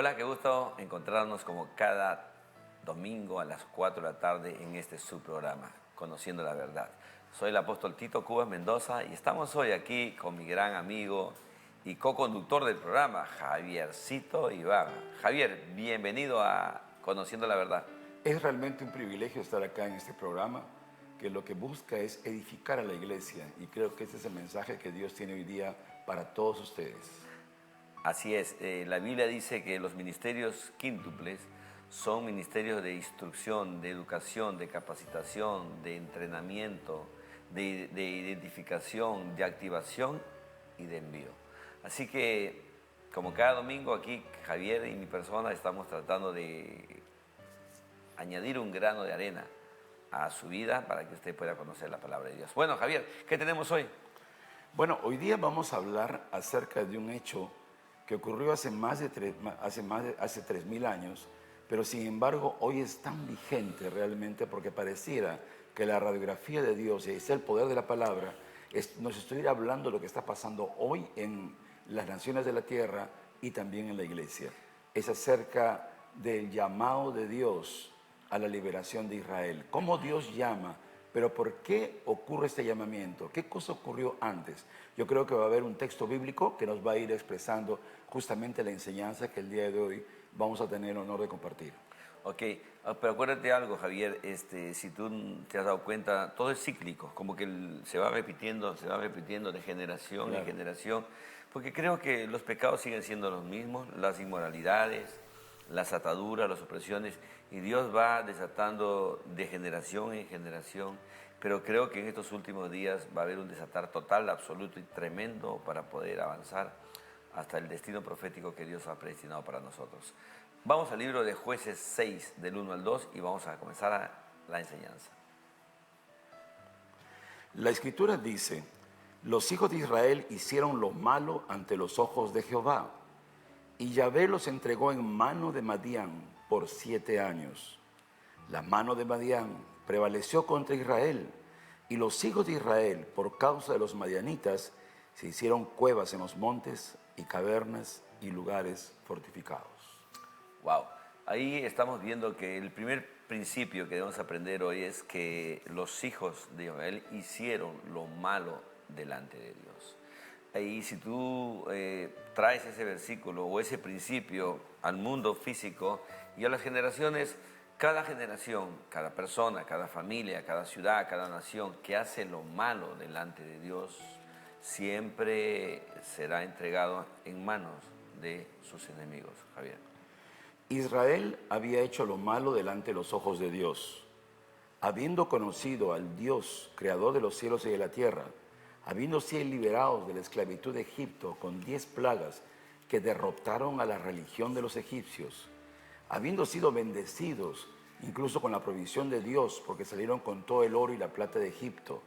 Hola, qué gusto encontrarnos como cada domingo a las 4 de la tarde en este subprograma, Conociendo la Verdad. Soy el apóstol Tito Cubas Mendoza y estamos hoy aquí con mi gran amigo y co-conductor del programa, Javiercito Ibarra. Javier, bienvenido a Conociendo la Verdad. Es realmente un privilegio estar acá en este programa, que lo que busca es edificar a la iglesia, y creo que ese es el mensaje que Dios tiene hoy día para todos ustedes. Así es, la Biblia dice que los ministerios quíntuples son ministerios de instrucción, de educación, de capacitación, de entrenamiento, de identificación, de activación y de envío. Así que, como cada domingo aquí, Javier y mi persona estamos tratando de añadir un grano de arena a su vida para que usted pueda conocer la palabra de Dios. Bueno, Javier, ¿qué tenemos hoy? Bueno, hoy día vamos a hablar acerca de un hecho que ocurrió hace 3.000 años, pero sin embargo hoy es tan vigente realmente porque pareciera que la radiografía de Dios, y es el poder de la palabra, nos estuviera hablando de lo que está pasando hoy en las naciones de la tierra y también en la iglesia. Es acerca del llamado de Dios a la liberación de Israel. ¿Cómo Dios llama? Pero ¿por qué ocurre este llamamiento? ¿Qué cosa ocurrió antes? Yo creo que va a haber un texto bíblico que nos va a ir expresando justamente la enseñanza que el día de hoy vamos a tener el honor de compartir. Ok, pero acuérdate algo, Javier, si tú te has dado cuenta, todo es cíclico, como que se va repitiendo de generación en Claro. generación, porque creo que los pecados siguen siendo los mismos, las inmoralidades, las ataduras, las opresiones, y Dios va desatando de generación en generación, pero creo que en estos últimos días va a haber un desatar total, absoluto y tremendo para poder avanzar hasta el destino profético que Dios ha predestinado para nosotros. Vamos al libro de Jueces 6, del 1 al 2, y vamos a comenzar la enseñanza. La escritura dice: los hijos de Israel hicieron lo malo ante los ojos de Jehová, y Yahvé los entregó en mano de Madián por 7 años. La mano de Madián prevaleció contra Israel, y los hijos de Israel, por causa de los madianitas, se hicieron cuevas en los montes y cavernas y lugares fortificados. Wow, ahí estamos viendo que el primer principio que debemos aprender hoy es que los hijos de Israel hicieron lo malo delante de Dios. Ahí si tú traes ese versículo o ese principio al mundo físico y a las generaciones, cada generación, cada persona, cada familia, cada ciudad, cada nación que hace lo malo delante de Dios, siempre será entregado en manos de sus enemigos, Javier. Israel había hecho lo malo delante de los ojos de Dios, habiendo conocido al Dios, creador de los cielos y de la tierra, habiendo sido liberados de la esclavitud de Egipto con 10 plagas que derrotaron a la religión de los egipcios, habiendo sido bendecidos incluso con la provisión de Dios, porque salieron con todo el oro y la plata de Egipto,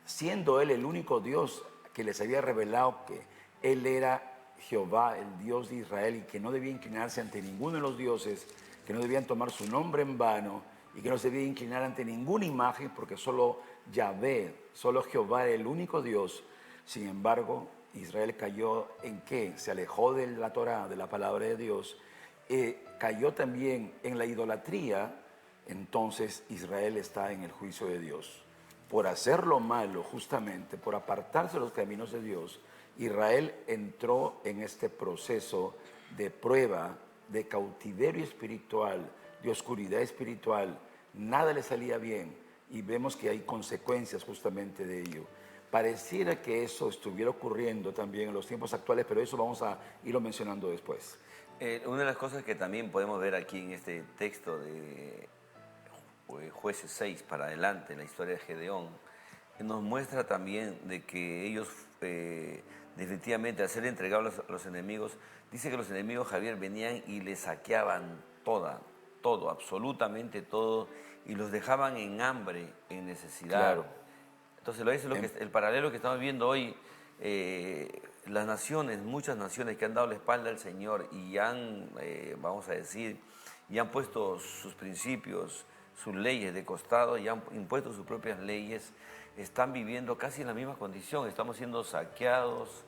siendo Él el único Dios que les había revelado que Él era Jehová, el Dios de Israel, y que no debía inclinarse ante ninguno de los dioses, que no debían tomar su nombre en vano, y que no se debía inclinar ante ninguna imagen, porque solo Yahvé, solo Jehová era el único Dios. Sin embargo, Israel cayó en qué? Se alejó de la Torá, de la palabra de Dios, cayó también en la idolatría. Entonces Israel está en el juicio de Dios. Por hacer lo malo, justamente, por apartarse de los caminos de Dios, Israel entró en este proceso de prueba, de cautiverio espiritual, de oscuridad espiritual. Nada le salía bien y vemos que hay consecuencias justamente de ello. Pareciera que eso estuviera ocurriendo también en los tiempos actuales, pero eso vamos a irlo mencionando después. Una de las cosas que también podemos ver aquí en este texto de Jueces 6 para adelante, la historia de Gedeón, nos muestra también de que ellos definitivamente al ser entregados a los enemigos, dice que los enemigos, Javier, venían y les saqueaban todo, absolutamente todo, y los dejaban en hambre, en necesidad. Claro. Entonces, eso es el paralelo que estamos viendo hoy. Las naciones, muchas naciones que han dado la espalda al Señor y han, vamos a decir, y han puesto sus principios, sus leyes de costado y han impuesto sus propias leyes, están viviendo casi en la misma condición. Estamos siendo saqueados,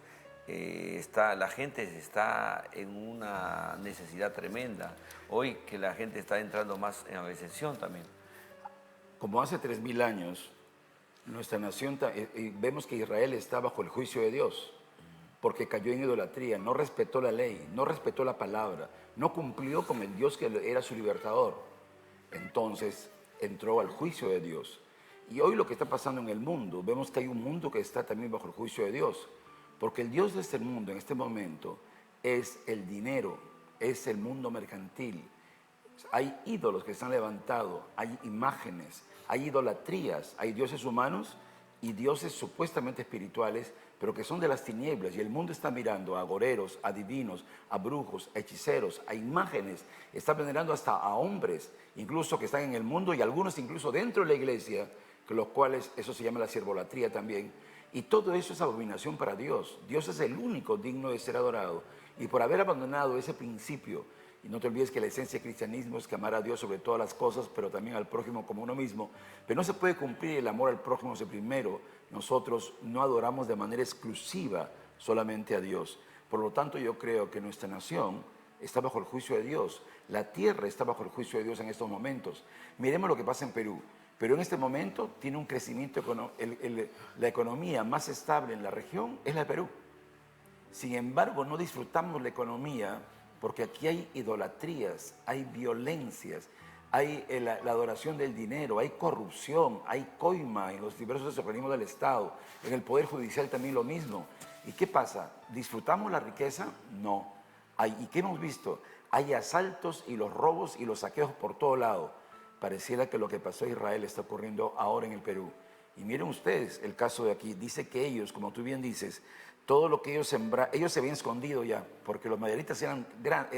la gente está en una necesidad tremenda. Hoy que la gente está entrando más en la recesión también. Como hace 3000 años, nuestra nación, vemos que Israel está bajo el juicio de Dios, porque cayó en idolatría, no respetó la ley, no respetó la palabra, no cumplió con el Dios que era su libertador. Entonces entró al juicio de Dios. Y hoy lo que está pasando en el mundo, vemos que hay un mundo que está también bajo el juicio de Dios, porque el Dios de este mundo en este momento es el dinero, es el mundo mercantil. Hay ídolos que se han levantado, hay imágenes, hay idolatrías, hay dioses humanos y dioses supuestamente espirituales, pero que son de las tinieblas. Y el mundo está mirando a agoreros, a divinos, a brujos, a hechiceros, a imágenes. Está venerando hasta a hombres, incluso que están en el mundo y algunos incluso dentro de la iglesia, que los cuales eso se llama la siervolatría también. Y todo eso es abominación para Dios. Dios es el único digno de ser adorado. Y por haber abandonado ese principio, y no te olvides que la esencia del cristianismo es que amar a Dios sobre todas las cosas, pero también al prójimo como uno mismo. Pero no se puede cumplir el amor al prójimo si primero nosotros no adoramos de manera exclusiva solamente a Dios. Por lo tanto, yo creo que nuestra nación está bajo el juicio de Dios. La tierra está bajo el juicio de Dios en estos momentos. Miremos lo que pasa en Perú. Pero en este momento tiene un crecimiento, la economía más estable en la región es la de Perú. Sin embargo, no disfrutamos la economía porque aquí hay idolatrías, hay violencias, hay la adoración del dinero, hay corrupción, hay coima en los diversos organismos del Estado, en el Poder Judicial también lo mismo. ¿Y qué pasa? ¿Disfrutamos la riqueza? No. ¿Y qué hemos visto? Hay asaltos y los robos y los saqueos por todo lado. Pareciera que lo que pasó en Israel está ocurriendo ahora en el Perú. Y miren ustedes el caso de aquí. Dice que ellos, como tú bien dices, todo lo que ellos sembraron, ellos se habían escondido ya, porque los madianitas eran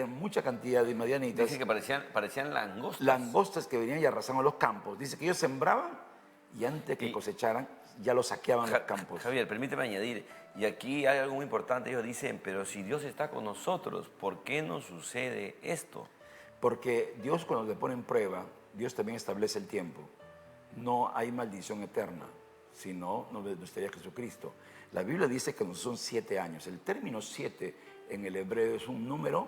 mucha cantidad de madianitas. Dice que parecían langostas. Langostas que venían y arrasaban los campos. Dice que ellos sembraban y antes de que cosecharan ya los saqueaban los campos. Javier, permíteme añadir, y aquí hay algo muy importante. Ellos dicen, pero si Dios está con nosotros, ¿por qué no sucede esto? Porque Dios cuando le pone en prueba, Dios también establece el tiempo. No hay maldición eterna, sino no estaría Jesucristo. La Biblia dice que son 7 años. El término 7 en el hebreo es un número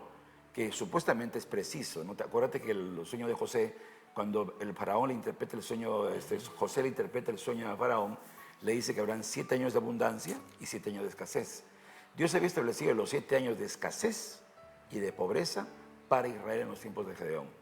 que supuestamente es preciso. ¿No? Acuérdate que el sueño de José, cuando el faraón le interpreta el sueño, José le interpreta el sueño a faraón, le dice que habrán 7 años de abundancia y 7 años de escasez. Dios había establecido los 7 años de escasez y de pobreza para Israel en los tiempos de Gedeón.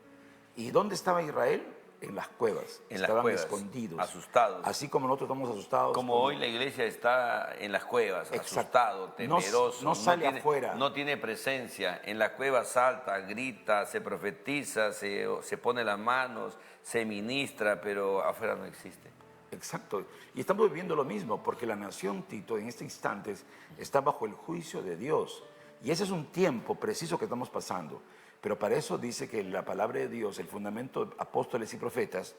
¿Y dónde estaba Israel? En las cuevas. Estaban escondidos. Asustados. Así como nosotros estamos asustados. Como hoy la iglesia está en las cuevas, asustado, temeroso. No sale afuera. No tiene presencia. En las cuevas salta, grita, se profetiza, se pone las manos, se ministra, pero afuera no existe. Exacto. Y estamos viviendo lo mismo, porque la nación, Tito, en este instante está bajo el juicio de Dios. Y ese es un tiempo preciso que estamos pasando. Pero para eso dice que la palabra de Dios, el fundamento de apóstoles y profetas,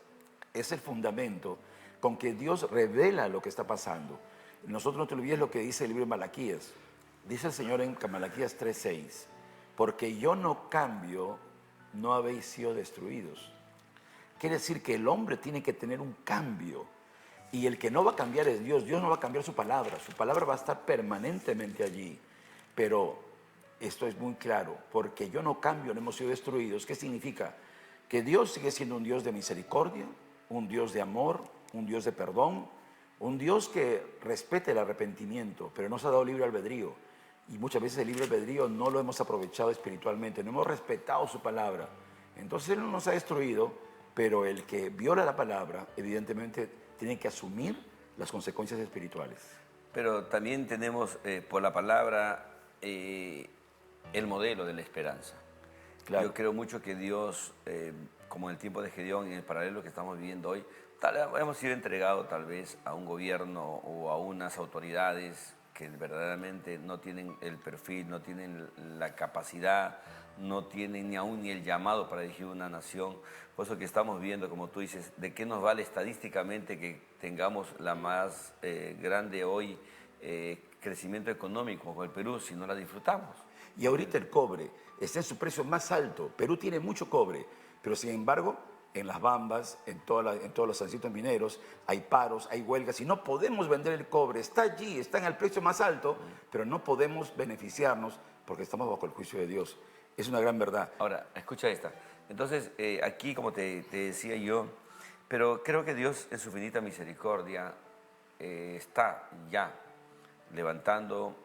es el fundamento con que Dios revela lo que está pasando. Nosotros no te olvides lo que dice el libro de Malaquías. Dice el Señor en Malaquías 3:6, porque yo no cambio, no habéis sido destruidos. Quiere decir que el hombre tiene que tener un cambio. Y el que no va a cambiar es Dios. Dios no va a cambiar su palabra va a estar permanentemente allí. Pero esto es muy claro, porque yo no cambio, no hemos sido destruidos. ¿Qué significa? Que Dios sigue siendo un Dios de misericordia, un Dios de amor, un Dios de perdón, un Dios que respete el arrepentimiento, pero nos ha dado libre albedrío. Y muchas veces el libre albedrío no lo hemos aprovechado espiritualmente, no hemos respetado su palabra. Entonces Él no nos ha destruido, pero el que viola la palabra, evidentemente, tiene que asumir las consecuencias espirituales. Pero también tenemos por la palabra el modelo de la esperanza. Claro. Yo creo mucho que Dios, como en el tiempo de Gedeón y en el paralelo que estamos viviendo hoy, hemos sido entregados tal vez a un gobierno o a unas autoridades que verdaderamente no tienen el perfil, no tienen la capacidad, no tienen ni aún ni el llamado para dirigir una nación. Por eso que estamos viendo, como tú dices, de qué nos vale estadísticamente que tengamos la más grande hoy crecimiento económico como el Perú si no la disfrutamos. Y ahorita el cobre está en su precio más alto. Perú tiene mucho cobre, pero sin embargo, en las bambas, en todos los sitios mineros, hay paros, hay huelgas y no podemos vender el cobre. Está allí, está en el precio más alto, pero no podemos beneficiarnos porque estamos bajo el juicio de Dios. Es una gran verdad. Ahora, escucha esta. Entonces, aquí, como te decía yo, pero creo que Dios en su infinita misericordia está ya levantando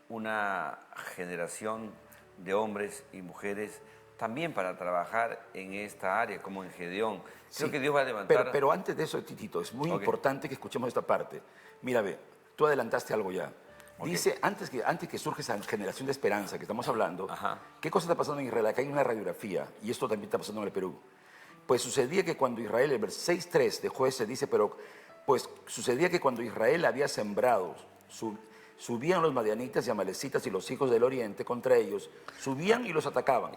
una generación de hombres y mujeres también para trabajar en esta área, como en Gedeón. Creo Sí, que Dios va a levantar... pero antes de eso, Titito, es muy importante que escuchemos esta parte. Mira, ve, tú adelantaste algo ya. Dice, antes que surge esa generación de esperanza que estamos hablando, Ajá. ¿qué cosa está pasando en Israel? Acá hay una radiografía, y esto también está pasando en el Perú. Pues sucedía que cuando Israel, el versículo 6.3 de Jueces dice, pero pues sucedía que cuando Israel había sembrado, subían los madianitas y amalecitas y los hijos del oriente contra ellos, subían y los atacaban.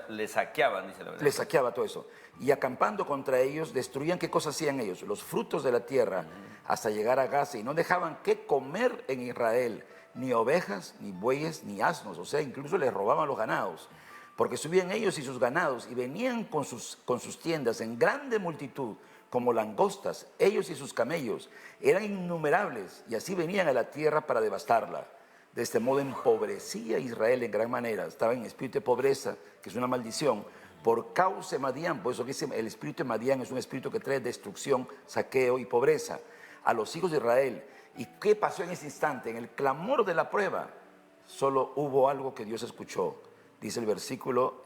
Les saqueaban, dice la verdad. Les saqueaba todo eso. Y acampando contra ellos, destruían, ¿qué cosas hacían ellos? Los frutos de la tierra hasta llegar a Gaza. Y no dejaban qué comer en Israel, ni ovejas, ni bueyes, ni asnos. O sea, incluso les robaban los ganados. Porque subían ellos y sus ganados y venían con sus tiendas en grande multitud, como langostas, ellos y sus camellos. Eran innumerables y así venían a la tierra para devastarla. De este modo empobrecía a Israel en gran manera. Estaba en espíritu de pobreza, que es una maldición, por causa de Madián. Por eso dice, el espíritu de Madián es un espíritu que trae destrucción, saqueo y pobreza a los hijos de Israel. ¿Y qué pasó en ese instante? En el clamor de la prueba, solo hubo algo que Dios escuchó. Dice el versículo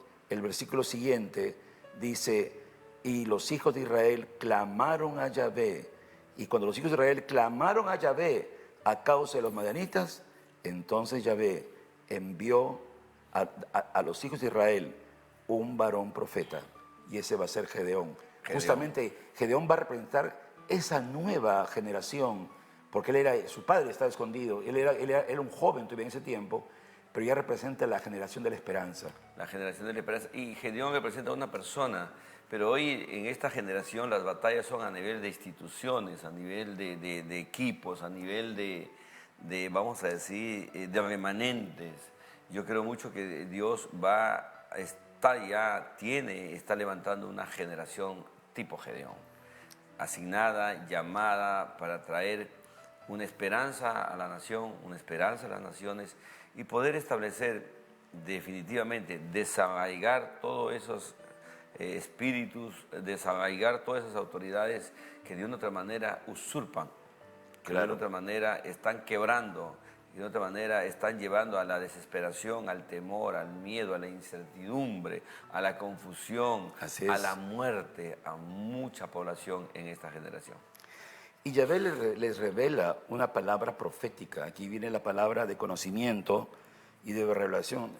siguiente, dice, y los hijos de Israel clamaron a Yahvé. Y cuando los hijos de Israel clamaron a Yahvé a causa de los madianitas, entonces Yahvé envió a los hijos de Israel un varón profeta. Y ese va a ser Gedeón. Justamente Gedeón va a representar esa nueva generación, porque su padre estaba escondido, él era un joven todavía en ese tiempo, pero ya representa la generación de la esperanza. La generación de la esperanza. Y Gedeón representa a una persona, pero hoy en esta generación las batallas son a nivel de instituciones, a nivel de equipos, a nivel de, vamos a decir, de remanentes. Yo creo mucho que Dios está levantando una generación tipo Gedeón, asignada, llamada para traer una esperanza a la nación, una esperanza a las naciones y poder establecer definitivamente, desarraigar todos esos espíritus, desarraigar todas esas autoridades que de una u otra manera usurpan, que de una u otra manera están quebrando, de una otra manera están llevando a la desesperación, al temor, al miedo, a la incertidumbre, a la confusión, a la muerte, a mucha población en esta generación. Y Yahvé les revela una palabra profética. Aquí viene la palabra de conocimiento y de revelación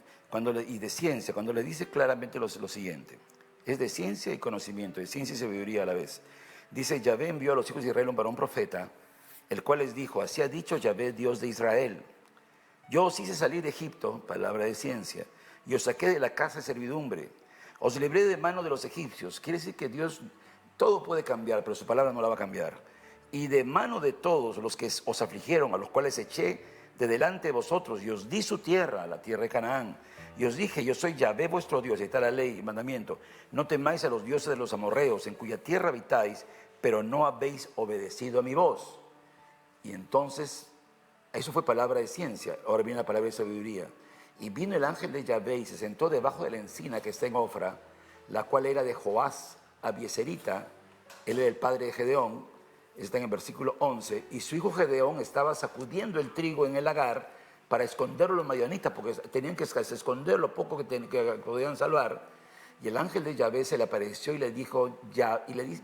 y de ciencia, cuando le dice claramente lo siguiente. Es de ciencia y conocimiento, de ciencia y sabiduría a la vez. Dice, Yahvé envió a los hijos de Israel un varón profeta, el cual les dijo, así ha dicho Yahvé, Dios de Israel. Yo os hice salir de Egipto, palabra de ciencia, y os saqué de la casa de servidumbre. Os libré de mano de los egipcios. Quiere decir que Dios, todo puede cambiar, pero su palabra no la va a cambiar. Y de mano de todos los que os afligieron, a los cuales eché de delante de vosotros, y os di su tierra, la tierra de Canaán. Y os dije, yo soy Yahvé vuestro Dios, y está la ley y mandamiento. No temáis a los dioses de los amorreos, en cuya tierra habitáis, pero no habéis obedecido a mi voz. Y entonces, eso fue palabra de ciencia, ahora viene la palabra de sabiduría. Y vino el ángel de Yahvé y se sentó debajo de la encina que está en Ofra, la cual era de Joás Abieserita, él era el padre de Gedeón, está en el versículo 11, y su hijo Gedeón estaba sacudiendo el trigo en el lagar para esconderlo los madianitas, porque tenían que esconder lo poco que podían salvar. Y el ángel de Yahvé se le apareció y le dijo,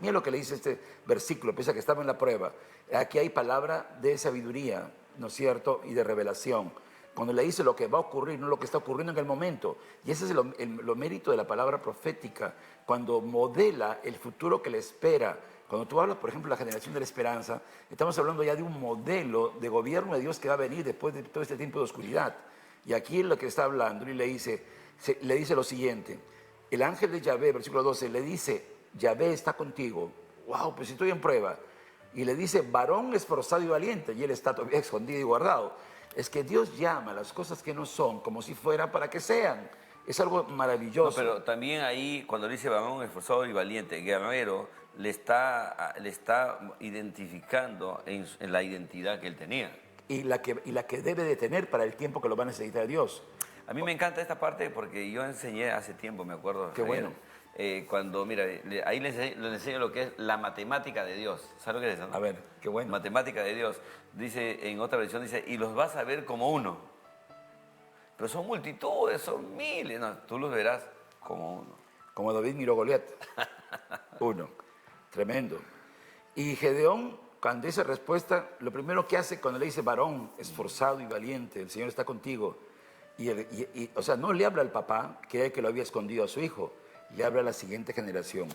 mira lo que le dice este versículo, pese a que estaba en la prueba. Aquí hay palabra de sabiduría, ¿no es cierto? Y de revelación. Cuando le dice lo que va a ocurrir, no lo que está ocurriendo en el momento. Y ese es lo mérito de la palabra profética, cuando modela el futuro que le espera. Cuando tú hablas, por ejemplo, de la generación de la esperanza, estamos hablando ya de un modelo de gobierno de Dios que va a venir después de todo este tiempo de oscuridad. Y aquí es lo que está hablando y le dice lo siguiente. El ángel de Yahvé, versículo 12, le dice, Yahvé está contigo. Wow, pues estoy en prueba. Y le dice, varón esforzado y valiente. Y él está todavía escondido y guardado. Es que Dios llama las cosas que no son como si fueran para que sean. Es algo No, maravilloso. pero también ahí, cuando dice varón esforzado y valiente, guerrero, le está identificando en la identidad que él tenía. Y la que debe de tener para el tiempo que lo va a necesitar Dios. A mí me encanta esta parte porque yo enseñé hace tiempo, me acuerdo, Qué Javier, bueno. cuando, mira, ahí les enseño lo que es la matemática de Dios. ¿Sabes lo que es eso? A ver, qué bueno. Matemática de Dios. Dice, en otra versión dice, y los vas a ver como uno. Pero son multitudes, son miles. No, tú los verás como uno. Como David miró a Goliat. Uno. Tremendo. Y Gedeón, cuando dice respuesta, lo primero que hace cuando le dice varón, esforzado y valiente, el Señor está contigo. O sea, no le habla al papá, que lo había escondido a su hijo, le habla a la siguiente generación.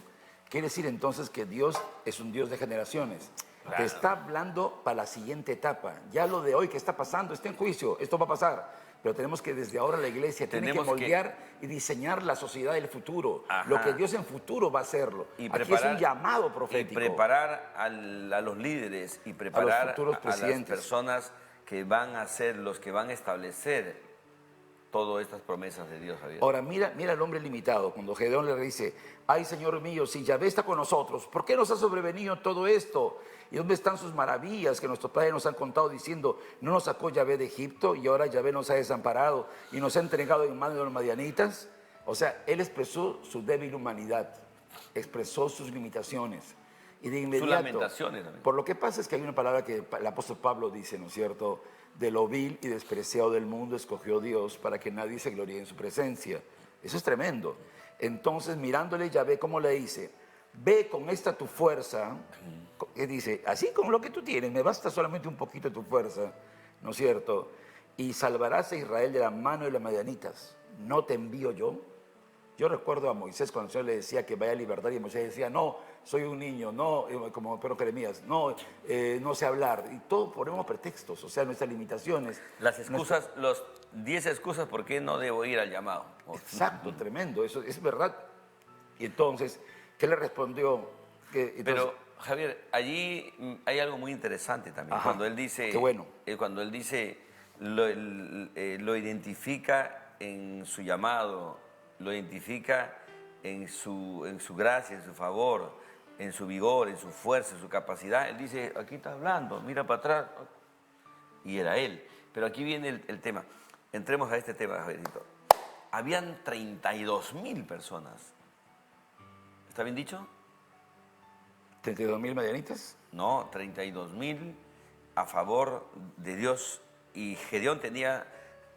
Quiere decir entonces que Dios es un Dios de generaciones. Claro. Te está hablando para la siguiente etapa. Ya lo de hoy que está pasando, está en juicio, esto va a pasar. Pero tenemos que desde ahora la iglesia tiene que Tenemos que- moldear y diseñar la sociedad del futuro. Ajá. Lo que Dios en futuro va a hacerlo. Y Aquí es un llamado profético. Y preparar a los líderes y preparar futuros a las presidentes. personas que van a ser los que van a establecer todas estas promesas de Dios, Javier. Ahora, mira al hombre limitado, cuando Gedeón le dice, ay Señor mío, si Yahvé está con nosotros, ¿por qué nos ha sobrevenido todo esto? ¿Y dónde están sus maravillas que nuestros padres nos han contado diciendo, no nos sacó Yahvé de Egipto y ahora Yahvé nos ha desamparado y nos ha entregado en manos de los madianitas? O sea, él expresó su débil humanidad, expresó sus limitaciones. Y de inmediato, lamentaciones también. por lo que pasa es que hay una palabra que el apóstol Pablo dice, ¿no es cierto? De lo vil y despreciado del mundo escogió Dios para que nadie se gloríe en su presencia. Eso es tremendo. Entonces, mirándole Yahvé, ¿cómo le dice? Ve con esta tu fuerza, que dice, así con lo que tú tienes, me basta solamente un poquito de tu fuerza, ¿no es cierto? Y salvarás a Israel de la mano de los madianitas. ¿No te envío yo? Yo recuerdo a Moisés cuando el Señor le decía que vaya a libertar y Moisés decía, no, soy un niño, no, como pero Jeremías, no, no sé hablar. Y todo ponemos pretextos, o sea, nuestras limitaciones. Las excusas, los 10 excusas por qué no debo ir al llamado. Exacto, tremendo, eso es verdad. Y entonces, ¿qué le respondió? Pero, Javier, allí hay algo muy interesante también. Ajá, Cuando él dice, qué bueno. Cuando él dice, lo identifica en su llamado, lo identifica en su gracia, en su favor, en su vigor, en su fuerza, en su capacidad. Él dice, aquí está hablando, mira para atrás. Y era él. Pero aquí viene el tema. Entremos a este tema, Javierito. Habían 32.000 personas. ¿Está bien dicho? 32.000 madianitas. No, 32.000 a favor de Dios. Y Gedeón tenía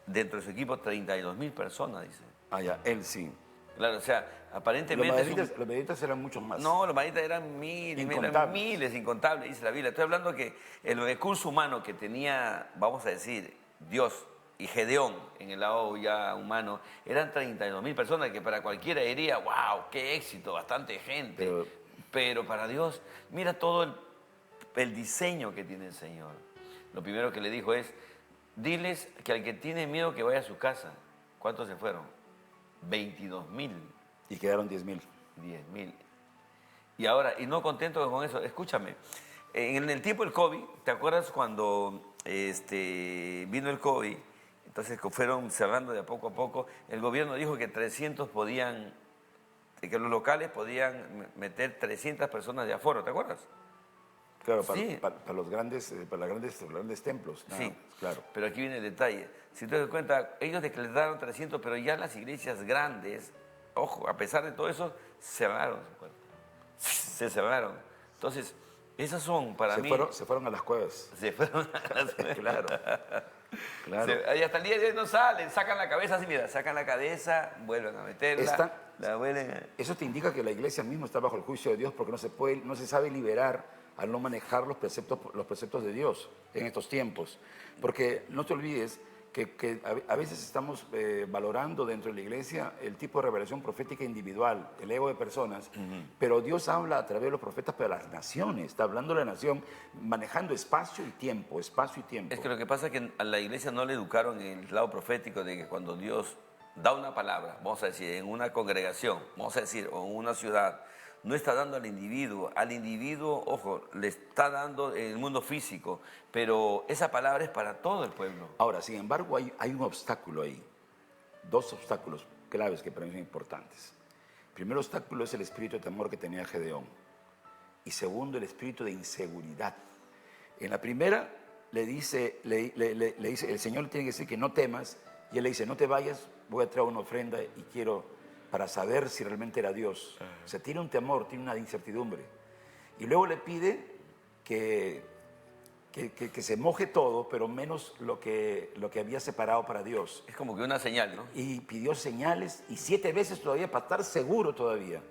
dentro de su equipo 32.000 personas, dice. Ah, ya, él sí. Claro, o sea, aparentemente... Los madianitas eran muchos más. No, los madianitas eran miles, incontables, dice la Biblia. Estoy hablando que el recurso humano que tenía, vamos a decir, Dios y Gedeón en el lado ya humano, eran 32.000 personas que para cualquiera diría, wow, qué éxito, bastante gente. Pero para Dios, mira todo el diseño que tiene el Señor. Lo primero que le dijo es, diles que al que tiene miedo que vaya a su casa. ¿Cuántos se fueron? 22.000. Y quedaron 10.000. 10.000. Y ahora, y no contento con eso, escúchame, en el tiempo del COVID, ¿te acuerdas cuando vino el COVID? Entonces fueron cerrando de a poco, el gobierno dijo que 300 podían, que los locales podían meter 300 personas de aforo, ¿te acuerdas? Claro, Sí. para los grandes templos. Sí, claro. Pero aquí viene el detalle. Si te das cuenta, ellos decretaron 300, pero ya las iglesias grandes, ojo, a pesar de todo eso, cerraron su puerta. Se cerraron. Entonces, esas son para mí... Se fueron a las cuevas. Se fueron a las... Claro. Claro. Y hasta el día de hoy no salen, sacan la cabeza así, mira, sacan la cabeza, vuelven a meterla, la vuelven a... Eso te indica que la iglesia misma está bajo el juicio de Dios porque no se sabe liberar al no manejar los preceptos de Dios en estos tiempos. Porque no te olvides que a veces estamos valorando dentro de la iglesia el tipo de revelación profética individual, el ego de personas, pero Dios habla a través de los profetas para las naciones, está hablando de la nación, manejando espacio y tiempo. Es que lo que pasa es que a la iglesia no le educaron en el lado profético de que cuando Dios da una palabra, vamos a decir, en una congregación, vamos a decir, o en una ciudad, no está dando al individuo, ojo, le está dando en el mundo físico, pero esa palabra es para todo el pueblo. Ahora, sin embargo, hay un obstáculo ahí, dos obstáculos. claves que para mí son importantes. El primer obstáculo es el espíritu de temor que tenía Gedeón. Y segundo, el espíritu de inseguridad. En la primera le dice, el Señor le tiene que decir que no temas, y él le dice, no te vayas, voy a traer una ofrenda y quiero para saber si realmente era Dios. O sea, tiene un temor, tiene una incertidumbre. Y luego le pide que se moje todo, pero menos lo que había separado para Dios. Es como que una señal, ¿no? Y pidió señales, y 7 veces todavía para estar seguro todavía,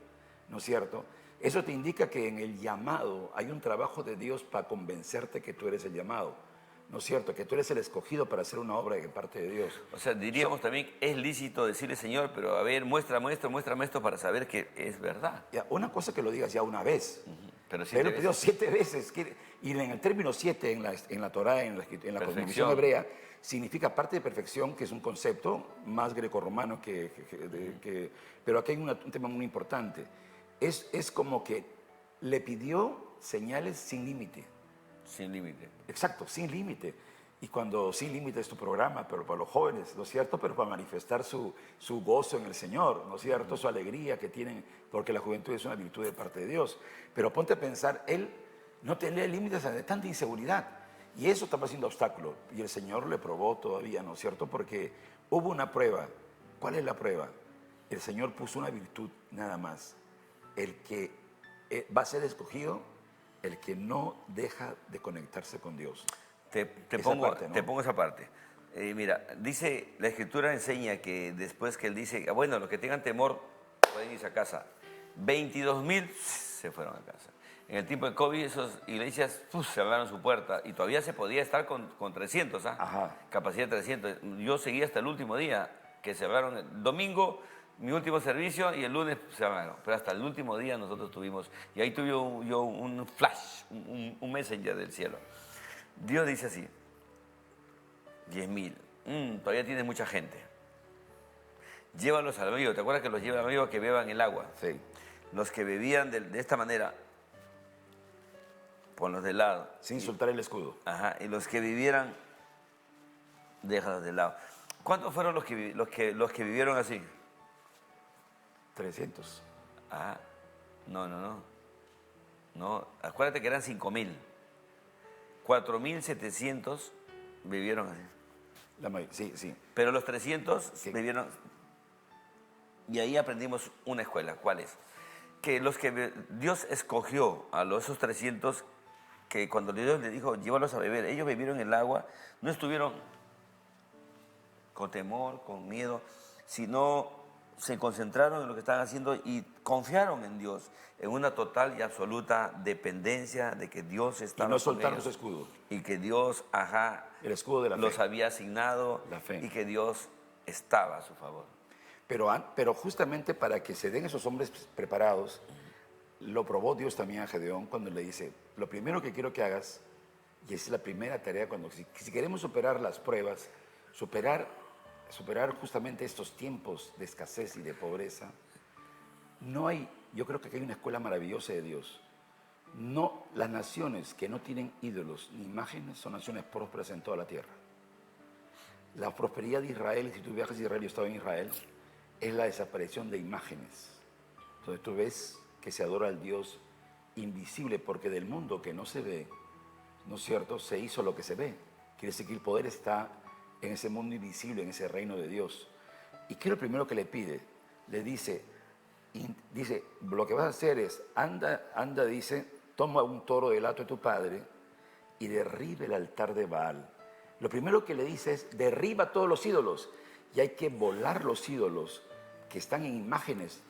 ¿no es cierto? Eso te indica que en el llamado hay un trabajo de Dios para convencerte que tú eres el llamado, ¿no es cierto? Que tú eres el escogido para hacer una obra de parte de Dios. O sea, diríamos también, es lícito decirle, Señor, pero a ver, muéstrame esto para saber que es verdad. Ya, una cosa que lo digas ya una vez, Pero pero siete pidió veces. 7 veces. Y en el término 7, en la Torá, en la cosmovisión hebrea, significa parte de perfección, que es un concepto más grecorromano pero aquí hay un tema muy importante. Es como que le pidió señales sin límite. Sin límite. Exacto, sin límite. Y cuando sin límite es tu programa, pero para los jóvenes, ¿no es cierto? Pero para manifestar su gozo en el Señor, ¿no es cierto? Su alegría que tienen, porque la juventud es una virtud de parte de Dios. Pero ponte a pensar, él no tenía límites de tanta inseguridad. Y eso estaba siendo obstáculo. Y el Señor le probó todavía, ¿no es cierto? Porque hubo una prueba. ¿Cuál es la prueba? El Señor puso una virtud nada más. El que va a ser escogido, el que no deja de conectarse con Dios. Te pongo esa parte. Mira, dice, la Escritura enseña que después que él dice, bueno, los que tengan temor pueden irse a casa. 22,000 se fueron a casa. En el tiempo de COVID, esas iglesias cerraron su puerta y todavía se podía estar con 300, ¿ah? Ajá. Capacidad de 300. Yo seguí hasta el último día, que cerraron el domingo, mi último servicio, y el lunes cerraron. Pero hasta el último día nosotros tuvimos, y ahí tuve yo un flash, un messenger del cielo. Dios dice así, 10,000, todavía tienes mucha gente. Llévalos al río, ¿te acuerdas que los lleva al río a que beban el agua? Sí. Los que bebían de esta manera, ponlos de lado. Sin soltar el escudo. Ajá, y los que vivieran, déjalos de lado. ¿Cuántos fueron los que vivieron así? 300. Ah, no, acuérdate que eran 5,000. 4,700 vivieron así. Sí. Pero los 300 Sí. vivieron. Y ahí aprendimos una escuela. ¿Cuál es? Que Dios escogió a esos 300, que cuando Dios le dijo, llévalos a beber, ellos bebieron el agua, no estuvieron con temor, con miedo, sino se concentraron en lo que estaban haciendo y confiaron en Dios, en una total y absoluta dependencia de que Dios estaba Y no con soltaron ellos. su escudo. Y que Dios, El escudo de la los fe. había asignado, La fe. y que Dios estaba a su favor. Pero justamente para que se den esos hombres preparados, lo probó Dios también a Gedeón cuando le dice, lo primero que quiero que hagas, y esa es la primera tarea, si queremos superar las pruebas, superar justamente estos tiempos de escasez y de pobreza, yo creo que aquí hay una escuela maravillosa de Dios. No, las naciones que no tienen ídolos ni imágenes son naciones prósperas en toda la tierra. La prosperidad de Israel, si tú viajas a Israel, yo estaba en Israel, es la desaparición de imágenes, donde tú ves que se adora al Dios invisible, porque del mundo que no se ve, ¿no es cierto?, se hizo lo que se ve. Quiere decir que el poder está en ese mundo invisible, en ese reino de Dios. ¿Y qué es lo primero que le pide? Le dice, lo que vas a hacer es, anda, dice, toma un toro del hato de tu padre y derribe el altar de Baal. Lo primero que le dice es, derriba todos los ídolos. Y hay que volar los ídolos que están en imágenes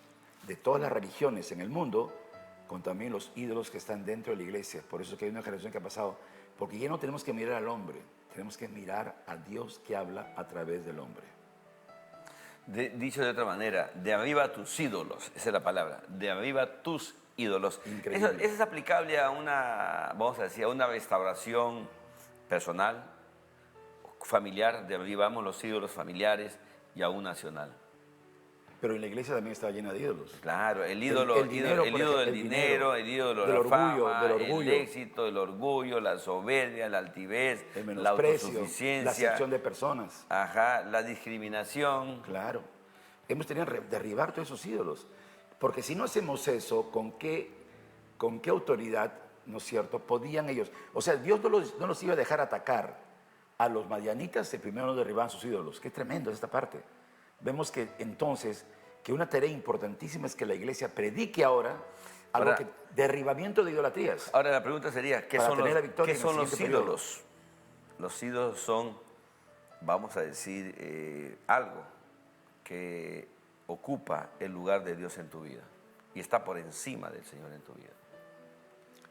de todas las religiones en el mundo, con también los ídolos que están dentro de la iglesia. Por eso que hay una generación que ha pasado, porque ya no tenemos que mirar al hombre, tenemos que mirar a Dios que habla a través del hombre. Dicho de otra manera, de arriba tus ídolos, esa es la palabra, de arriba tus ídolos. Increíble. Eso es aplicable a vamos a decir, a una restauración personal, familiar, derribamos los ídolos familiares, y aún nacional. Pero en la iglesia también está llena de ídolos. Claro, el ídolo del dinero, el ídolo de la fama, el éxito, el orgullo, la soberbia, la altivez, El la menosprecio, autosuficiencia, la acepción de personas. ajá, la discriminación. Claro. hemos tenido que derribar todos esos ídolos. Porque si no hacemos eso, ¿con qué autoridad, no es cierto, podían ellos? O sea, Dios no los iba a dejar atacar a los madianitas si primero no derribaban sus ídolos. Qué tremendo es esta parte. Vemos que entonces, que una tarea importantísima es que la iglesia predique ahora algo que derribamiento de idolatrías. Ahora la pregunta sería, ¿qué Para son tener la victoria ¿qué en el son los siguiente periodo? ídolos? Los ídolos son, vamos a decir, algo que ocupa el lugar de Dios en tu vida y está por encima del Señor en tu vida.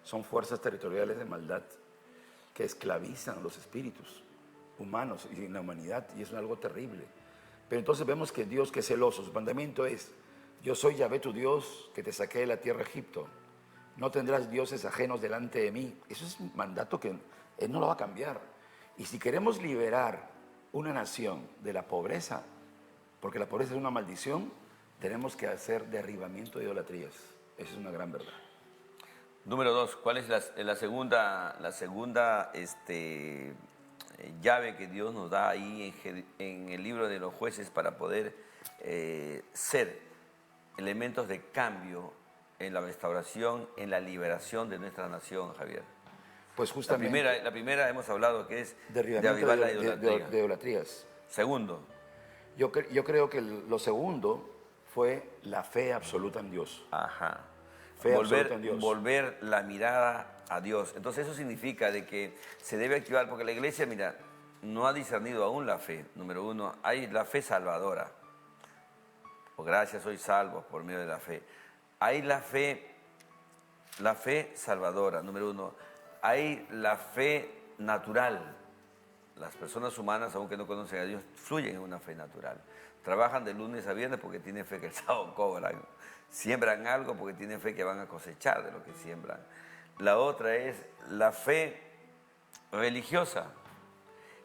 Son fuerzas territoriales de maldad que esclavizan los espíritus humanos y en la humanidad, y es algo terrible. Pero entonces vemos que Dios, que es celoso, su mandamiento es: yo soy Yahvé tu Dios, que te saqué de la tierra de Egipto. No tendrás dioses ajenos delante de mí. Eso es un mandato que Él no lo va a cambiar. Y si queremos liberar una nación de la pobreza, porque la pobreza es una maldición, tenemos que hacer derribamiento de idolatrías. Esa es una gran verdad. Número 2, ¿cuál es la segunda llave que Dios nos da ahí en el libro de los jueces para poder ser elementos de cambio en la restauración, en la liberación de nuestra nación, Javier? Pues justamente La primera hemos hablado que es derribamiento derribar la idolatría. de idolatrías. Segundo, Yo creo que lo segundo fue la fe absoluta en Dios. ajá, Fe absoluta en Dios. volver la mirada a Dios. Entonces eso significa de que se debe activar, porque la iglesia, mira, no ha discernido aún la fe. Número uno, hay la fe salvadora. Por gracia soy salvo por medio de la fe. Hay la fe salvadora, número uno. Hay la fe natural. Las personas humanas, aunque no conocen a Dios, fluyen en una fe natural. Trabajan de lunes a viernes porque tienen fe que el sábado cobran. Siembran algo porque tienen fe que van a cosechar de lo que siembran. La otra es la fe religiosa.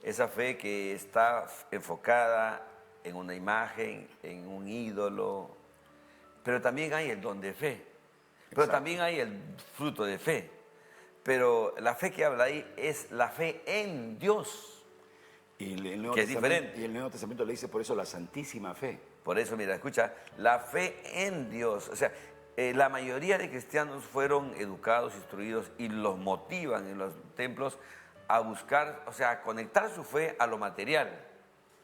Esa fe que está enfocada en una imagen, en un ídolo. Pero también hay el don de fe. Pero Exacto. también hay el fruto de fe. Pero la fe que habla ahí es la fe en Dios. Y el Nuevo Que es Testamento, diferente. y el Nuevo Testamento le dice por eso la santísima fe. Por eso, mira, escucha, la fe en Dios. O sea, la mayoría de cristianos fueron educados, instruidos y los motivan en los templos a buscar, o sea, a conectar su fe a lo material,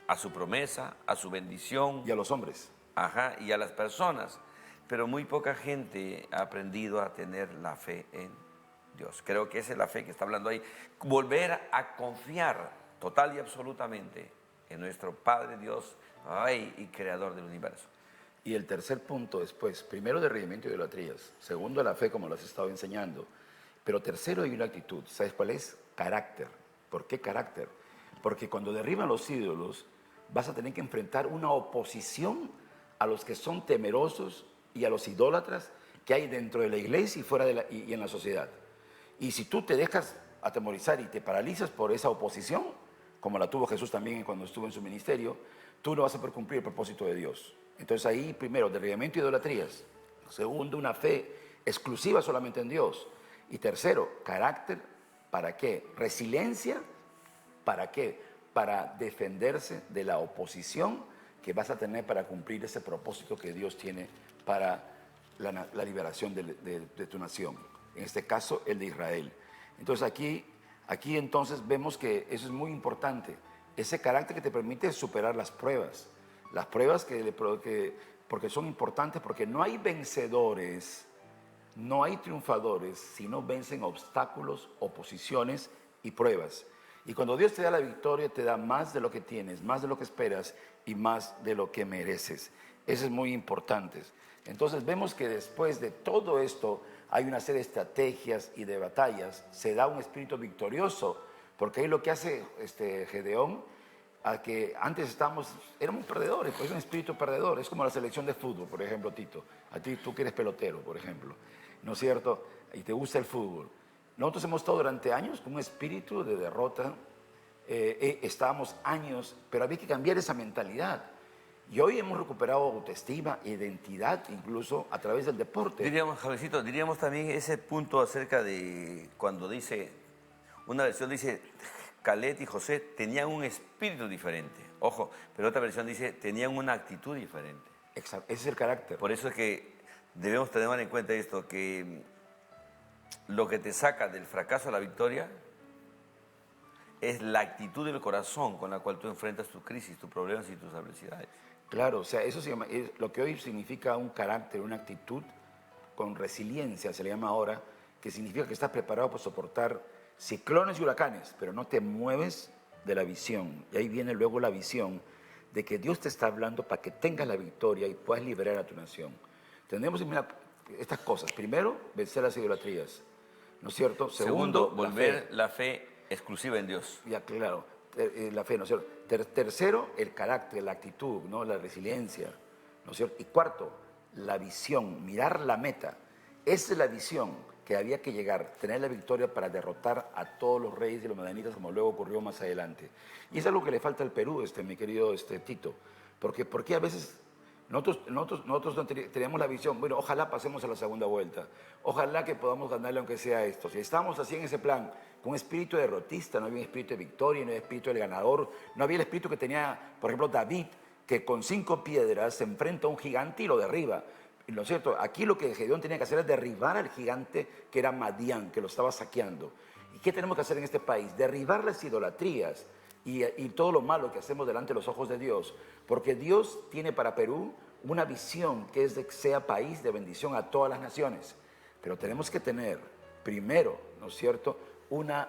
a su promesa, a su bendición, Y a los hombres. ajá, y a las personas. Pero muy poca gente ha aprendido a tener la fe en Dios. Creo que esa es la fe que está hablando ahí. Volver a confiar total y absolutamente en nuestro Padre Dios, Rey y Creador del universo. Y el tercer punto después, primero derribamiento de idolatrías, segundo la fe como las he estado enseñando, pero tercero hay una actitud, ¿sabes cuál es? Carácter. ¿Por qué carácter? Porque cuando derriban los ídolos vas a tener que enfrentar una oposición a los que son temerosos y a los idólatras que hay dentro de la iglesia y fuera y en la sociedad. Y si tú te dejas atemorizar y te paralizas por esa oposición, como la tuvo Jesús también cuando estuvo en su ministerio, tú no vas a poder cumplir el propósito de Dios. Entonces ahí, primero, derribamiento de idolatrías. Segundo, una fe exclusiva solamente en Dios. Y tercero, carácter, ¿para qué? Resiliencia, ¿para qué? Para defenderse de la oposición que vas a tener para cumplir ese propósito que Dios tiene para la liberación de tu nación. En este caso, el de Israel. Entonces aquí entonces vemos que eso es muy importante. Ese carácter que te permite superar las pruebas porque son importantes, porque no hay vencedores, no hay triunfadores, si no vencen obstáculos, oposiciones y pruebas. Y cuando Dios te da la victoria, te da más de lo que tienes, más de lo que esperas y más de lo que mereces. Eso es muy importante. Entonces vemos que después de todo esto hay una serie de estrategias y de batallas, se da un espíritu victorioso, porque ahí lo que hace Gedeón, a que antes éramos perdedores, pues es un espíritu perdedor, es como la selección de fútbol, por ejemplo, Tito, tú que eres pelotero, por ejemplo, ¿no es cierto? Y te gusta el fútbol. Nosotros hemos estado durante años con un espíritu de derrota, estábamos años, pero había que cambiar esa mentalidad. Y hoy hemos recuperado autoestima, identidad, incluso a través del deporte. Diríamos, Javiercito, diríamos también ese punto acerca de cuando dice, una versión dice, Caleb y José tenían un espíritu diferente. Ojo, pero otra versión dice, tenían una actitud diferente. Ese es el carácter. Por eso es que debemos tener en cuenta esto, que lo que te saca del fracaso a la victoria es la actitud del corazón con la cual tú enfrentas tus crisis, tus problemas y tus adversidades. Claro, o sea, eso se llama, es lo que hoy significa un carácter, una actitud con resiliencia, se le llama ahora, que significa que estás preparado para soportar ciclones y huracanes, pero no te mueves de la visión. Y ahí viene luego la visión de que Dios te está hablando para que tengas la victoria y puedas liberar a tu nación. Tenemos estas cosas. Primero, vencer las idolatrías, ¿no es cierto? Segundo, volver la fe exclusiva en Dios. Ya, claro, la fe, ¿no es cierto? Tercero, el carácter, la actitud, ¿no? La resiliencia, ¿no es cierto? Y cuarto, la visión, mirar la meta. Esa es la visión que había que llegar, tener la victoria para derrotar a todos los reyes y los madianitas, como luego ocurrió más adelante. Y es algo que le falta al Perú, mi querido Tito, porque a veces nosotros no tenemos la visión, bueno, ojalá pasemos a la segunda vuelta, ojalá que podamos ganarle aunque sea esto. Si estamos así en ese plan, con espíritu derrotista, no había un espíritu de victoria, no había espíritu del ganador, no había el espíritu que tenía, por ejemplo, David, que con 5 piedras se enfrenta a un gigante y lo derriba. ¿No es cierto? Aquí lo que Gedeón tenía que hacer es derribar al gigante que era Madián, que lo estaba saqueando. ¿Y qué tenemos que hacer en este país? Derribar las idolatrías y todo lo malo que hacemos delante de los ojos de Dios. Porque Dios tiene para Perú una visión que es de que sea país de bendición a todas las naciones. Pero tenemos que tener primero, ¿no es cierto?, una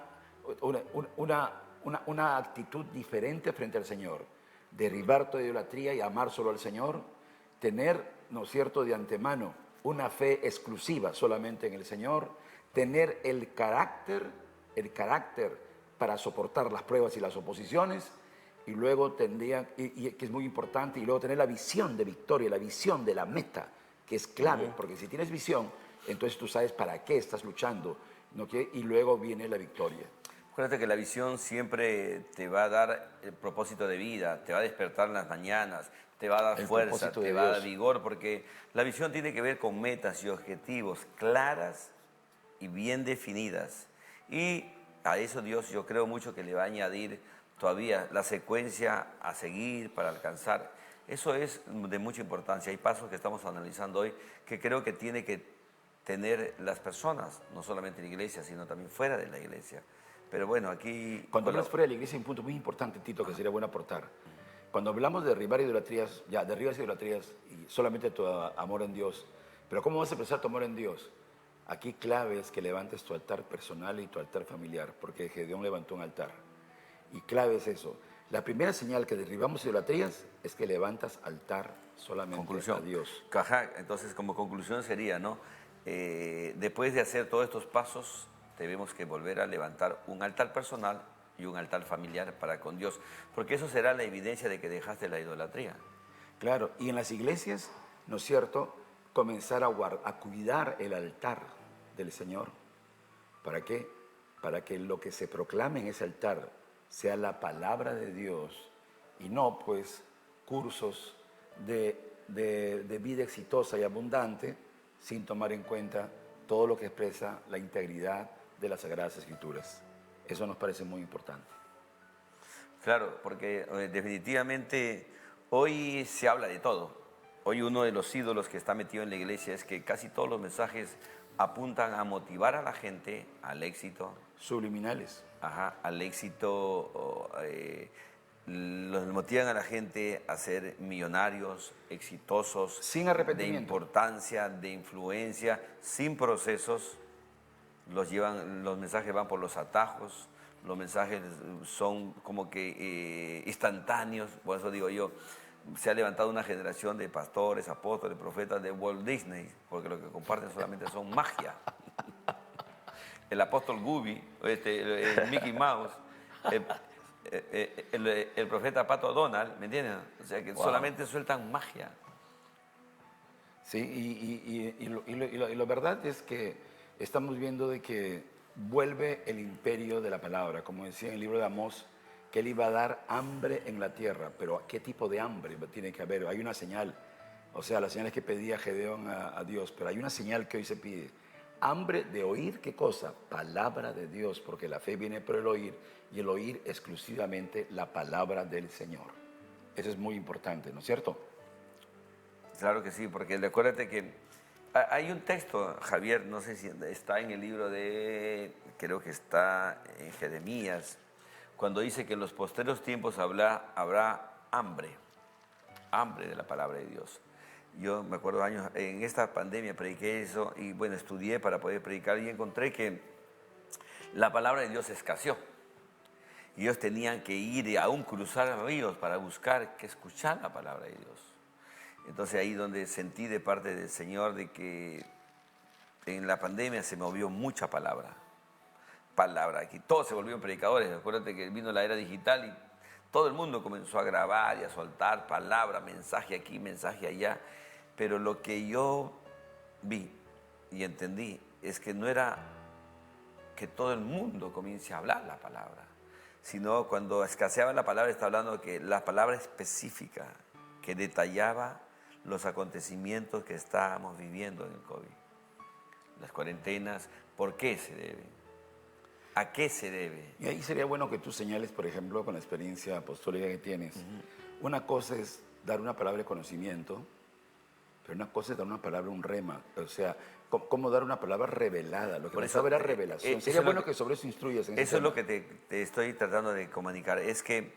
actitud diferente frente al Señor. Derribar toda idolatría y amar solo al Señor. Tener, ¿no es cierto?, de antemano una fe exclusiva solamente en el Señor. Tener el carácter para soportar las pruebas y las oposiciones. Y luego tendría, y que es muy importante, y luego tener la visión de victoria, la visión de la meta, que es clave, porque si tienes visión, entonces tú sabes para qué estás luchando, ¿no? Y luego viene la victoria. Acuérdate que la visión siempre te va a dar el propósito de vida, te va a despertar en las mañanas, te va a dar fuerza, te va a dar vigor, porque la visión tiene que ver con metas y objetivos claras y bien definidas. Y a eso Dios, yo creo mucho que le va a añadir todavía la secuencia a seguir para alcanzar. Eso es de mucha importancia. Hay pasos que estamos analizando hoy que creo que tiene que tener las personas, no solamente en la iglesia, sino también fuera de la iglesia. Pero bueno, aquí... Cuando hablas fuera de la iglesia hay un punto muy importante, Tito, que sería bueno aportar. Cuando hablamos de derribar idolatrías, ya, derribas idolatrías y solamente tu amor en Dios. Pero ¿cómo vas a expresar tu amor en Dios? Aquí clave es que levantes tu altar personal y tu altar familiar, porque Gedeón levantó un altar. Y clave es eso. La primera señal que derribamos idolatrías es que levantas altar solamente a Dios. Ajá, entonces como conclusión sería, ¿no? Después de hacer todos estos pasos, debemos que volver a levantar un altar personal y un altar familiar para con Dios, porque eso será la evidencia de que dejaste la idolatría. Claro, y en las iglesias, ¿no es cierto?, comenzar a cuidar el altar del Señor. ¿Para qué? Para que lo que se proclame en ese altar sea la palabra de Dios y no, pues, cursos de vida exitosa y abundante sin tomar en cuenta todo lo que expresa la integridad de las Sagradas Escrituras. Eso nos parece muy importante. Claro, porque definitivamente hoy se habla de todo. Hoy uno de los ídolos que está metido en la iglesia es que casi todos los mensajes apuntan a motivar a la gente al éxito. Subliminales. Ajá, al éxito, los motivan a la gente a ser millonarios, exitosos, sin arrepentimiento, de importancia, de influencia, sin procesos. Los mensajes van por los atajos, los mensajes son como que instantáneos. Por eso digo yo, se ha levantado una generación de pastores, apóstoles, profetas de Walt Disney, porque lo que comparten solamente son magia. El apóstol Gooby, el Mickey Mouse, el profeta Pato Donald, ¿me entienden? O sea, que solamente sueltan magia. Sí, y lo verdad es que estamos viendo de que vuelve el imperio de la palabra, como decía en el libro de Amós, que él iba a dar hambre en la tierra. Pero ¿qué tipo de hambre tiene que haber? Hay una señal, o sea, la señal es que pedía Gedeón a Dios, pero hay una señal que hoy se pide. Hambre de oír, ¿qué cosa? Palabra de Dios, porque la fe viene por el oír, y el oír exclusivamente la palabra del Señor. Eso es muy importante, ¿no es cierto? Claro que sí, porque acuérdate que hay un texto, Javier, no sé si está en el libro de, creo que está en Jeremías, cuando dice que en los posteros tiempos habrá hambre de la palabra de Dios. Yo me acuerdo años, en esta pandemia prediqué eso y bueno, estudié para poder predicar y encontré que la palabra de Dios escaseó. Y ellos tenían que ir y aún cruzar ríos para buscar que escuchar la palabra de Dios. Entonces ahí donde sentí de parte del Señor de que en la pandemia se movió mucha palabra. Aquí todos se volvieron predicadores. Acuérdate que vino la era digital y todo el mundo comenzó a grabar y a soltar palabra, mensaje aquí, mensaje allá. Pero lo que yo vi y entendí es que no era que todo el mundo comience a hablar la palabra, sino cuando escaseaba la palabra, está hablando que la palabra específica que detallaba los acontecimientos que estábamos viviendo en el COVID. Las cuarentenas, ¿por qué se deben? ¿A qué se debe? Y ahí sería bueno que tú señales, por ejemplo, con la experiencia apostólica que tienes. Una cosa es dar una palabra de conocimiento, pero una cosa es dar una palabra, un rema. O sea, cómo dar una palabra revelada. Lo que pasaba era revelación. Sería bueno que sobre eso instruyas. Eso es lo que te estoy tratando de comunicar. Es que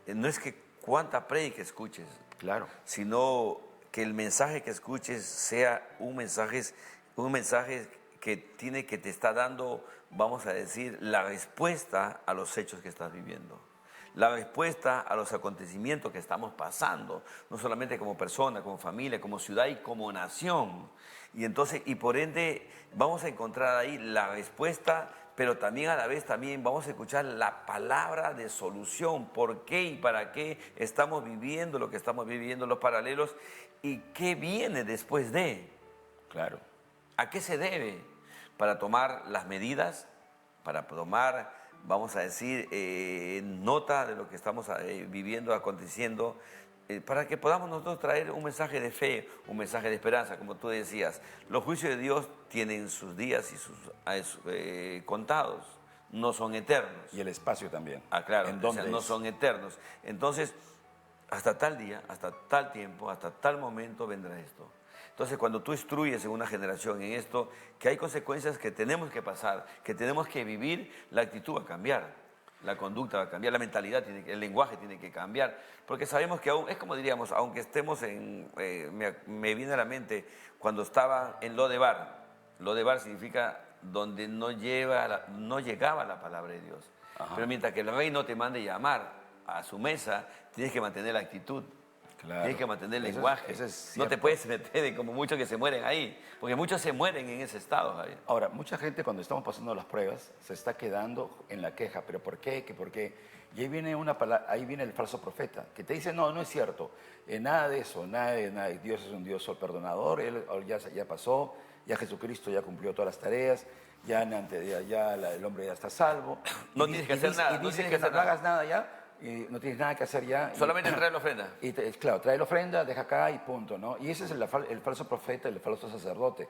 no es que cuánta prédica escuches, claro, sino que el mensaje que escuches sea un mensaje que te está dando, vamos a decir, la respuesta a los hechos que estás viviendo. La respuesta a los acontecimientos que estamos pasando, no solamente como persona, como familia, como ciudad y como nación. Y entonces, y por ende, vamos a encontrar ahí la respuesta, pero también a la vez también vamos a escuchar la palabra de solución. ¿Por qué y para qué estamos viviendo lo que estamos viviendo, los paralelos? ¿Y qué viene después de? claro. ¿A qué se debe? Para tomar las medidas, para tomar, vamos a decir, nota de lo que estamos viviendo, aconteciendo, para que podamos nosotros traer un mensaje de fe, un mensaje de esperanza, como tú decías. Los juicios de Dios tienen sus días y sus contados, no son eternos. Y el espacio también. Ah, claro, ¿En o dónde sea, no es? son eternos. Entonces, hasta tal día, hasta tal tiempo, hasta tal momento vendrá esto. Entonces, cuando tú instruyes en una generación en esto, que hay consecuencias que tenemos que pasar, que tenemos que vivir, la actitud va a cambiar, la conducta va a cambiar, la mentalidad, el lenguaje tiene que cambiar, porque sabemos que aún, es como diríamos, aunque estemos en, me viene a la mente, cuando estaba en Lodebar. Lodebar significa donde no llegaba la palabra de Dios. Ajá. Pero mientras que el rey no te mande llamar a su mesa, tienes que mantener la actitud. Claro. Tienes que mantener el Eso lenguaje. es No te cierto. puedes meter como muchos que se mueren ahí, porque muchos se mueren en ese estado, Javier. Ahora, mucha gente cuando estamos pasando las pruebas se está quedando en la queja, pero ¿por qué? ¿Qué por qué? Y ahí viene ahí viene el falso profeta, que te dice, no, no es cierto, nada de eso, nada, Dios es un Dios perdonador, Él ya pasó, ya Jesucristo ya cumplió todas las tareas, el hombre ya está salvo. No tienes que hacer nada, Y no dice tienes que que hacer no hagas nada. nada ya, y no tienes nada que hacer ya. Solamente traer la ofrenda. Claro, trae la ofrenda, deja acá y punto, ¿no? Y ese es el falso profeta, el falso sacerdote.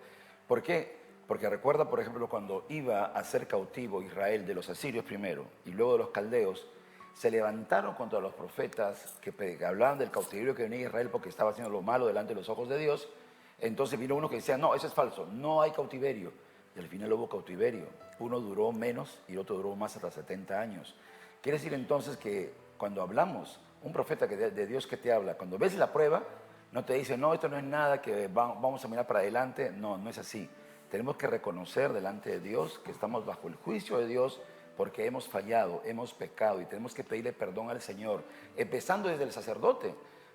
¿Por qué? Porque recuerda, por ejemplo, cuando iba a ser cautivo Israel de los asirios primero y luego de los caldeos, se levantaron contra los profetas que hablaban del cautiverio que venía Israel porque estaba haciendo lo malo delante de los ojos de Dios. Entonces vino uno que decía, no, eso es falso, no hay cautiverio. Y al final hubo cautiverio. Uno duró menos y el otro duró más, hasta 70 años. Quiere decir entonces que cuando hablamos, un profeta de Dios que te habla, cuando ves la prueba, no te dice, no, esto no es nada, que vamos a mirar para adelante. No, no es así. Tenemos que reconocer delante de Dios que estamos bajo el juicio de Dios porque hemos fallado, hemos pecado y tenemos que pedirle perdón al Señor, empezando desde el sacerdote.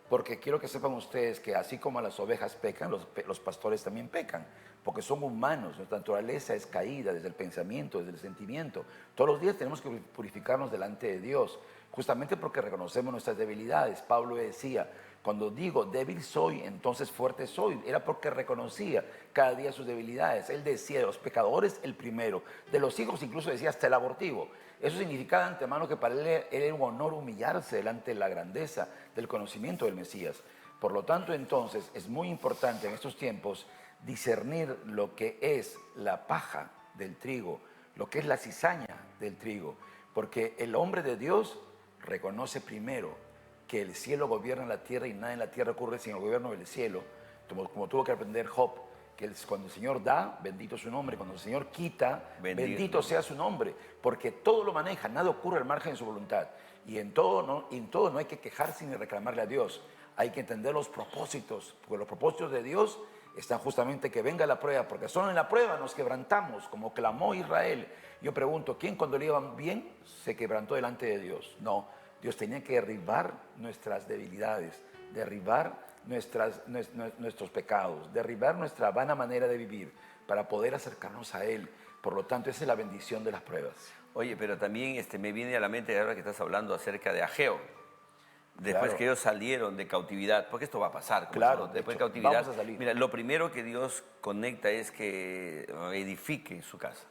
Porque quiero que sepan ustedes que así como las ovejas pecan, los pastores también pecan, porque son humanos, nuestra naturaleza es caída desde el pensamiento, desde el sentimiento. Todos los días tenemos que purificarnos delante de Dios, justamente porque reconocemos nuestras debilidades. Pablo decía, cuando digo débil soy, entonces fuerte soy, era porque reconocía cada día sus debilidades. Él decía, de los pecadores el primero, de los hijos incluso decía hasta el abortivo. Eso significaba de antemano que para él era un honor humillarse delante de la grandeza del conocimiento del Mesías. Por lo tanto, entonces, es muy importante en estos tiempos discernir lo que es la paja del trigo, lo que es la cizaña del trigo, porque el hombre de Dios reconoce primero que el cielo gobierna la tierra y nada en la tierra ocurre sin el gobierno del cielo. como tuvo que aprender Job, que cuando el Señor da, bendito su nombre, cuando el Señor quita, bendito sea su nombre, porque todo lo maneja, nada ocurre al margen de su voluntad. Y en todo no hay que quejarse ni reclamarle a Dios, hay que entender los propósitos, porque los propósitos de Dios están justamente que venga la prueba, porque solo en la prueba nos quebrantamos, como clamó Israel. Yo pregunto, ¿quién cuando le iban bien se quebrantó delante de Dios? No, Dios tenía que derribar nuestras debilidades, derribar nuestros pecados, derribar nuestra vana manera de vivir para poder acercarnos a Él. Por lo tanto, esa es la bendición de las pruebas. Oye, pero también me viene a la mente ahora que estás hablando acerca de Ageo. Después Claro. que ellos salieron de cautividad, porque esto va a pasar. Claro, Después de de hecho, cautividad, vamos a salir. mira, lo primero que Dios conecta es que edifique su casa.